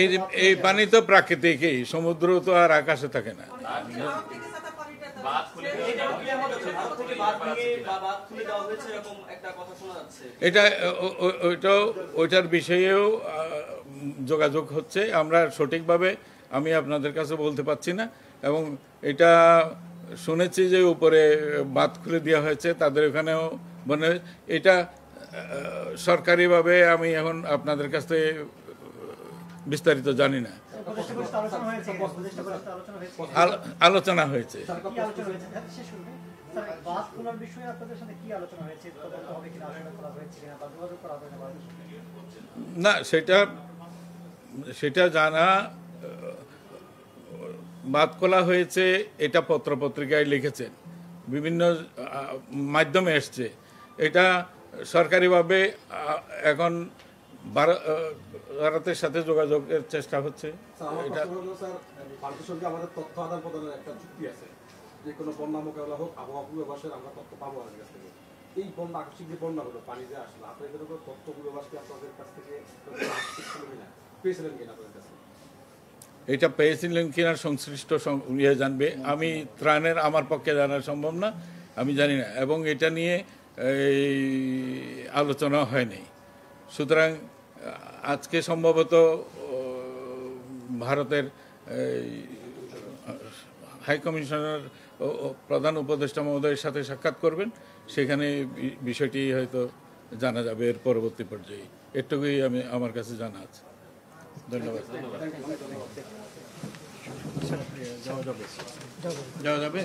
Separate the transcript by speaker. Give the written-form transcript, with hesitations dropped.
Speaker 1: এই এই পানি তো প্রাকৃতিকই, সমুদ্র তো আর আকাশে থাকে না। এটা ওইটার বিষয়েও যোগাযোগ হচ্ছে, আমরা সঠিকভাবে আমি আপনাদের কাছে বলতে পারছি না। এবং এটা শুনেছি যে উপরে বাঁধ খুলে দেওয়া হয়েছে, তাদের ওখানেও মানে এটা সরকারিভাবে আমি এখন আপনাদের কাছ থেকে বিস্তারিত জানি না। আলোচনা হয়েছে। না, সেটা জানা, বাদ খোলা হয়েছে এটা পত্রপত্রিকায় লিখেছেন, বিভিন্ন মাধ্যমে এসছে। এটা সরকারিভাবে এখন ভারতের সাথে যোগাযোগের চেষ্টা হচ্ছে। এটা
Speaker 2: ভারতের সঙ্গে আমাদের তথ্য আদান প্রদানের একটা চুক্তি আছে, যে কোনো বন্যা মোকাবেলা হোক, আবহাওয়া পূর্বাভাসের আমরা তথ্য পাবো আমাদের কাছ থেকে। এই বন্যা, আকস্মিক যে বন্যা হলো, পানি যে আসলো, আপনাদের তথ্য পূর্বাভাসকে আপনাদের কাছ থেকে পেয়েছিলেন কিনা আপনাদের কাছে?
Speaker 1: এটা পেয়েছিলেন কিনা সংশ্লিষ্ট ইয়ে জানবে, আমি ত্রাণের আমার পক্ষে জানা সম্ভব না, আমি জানি না। এবং এটা নিয়ে আলোচনা হয়নি। সুতরাং আজকে সম্ভবত ভারতের হাই কমিশনার প্রধান উপদেষ্টা মহোদয়ের সাথে সাক্ষাৎ করবেন, সেখানে বিষয়টি হয়তো জানা যাবে এর পরবর্তী পর্যায়ে। এটুকুই আমার কাছে জানা আছে। ধন্যবাদ। যাওয়া যাবে?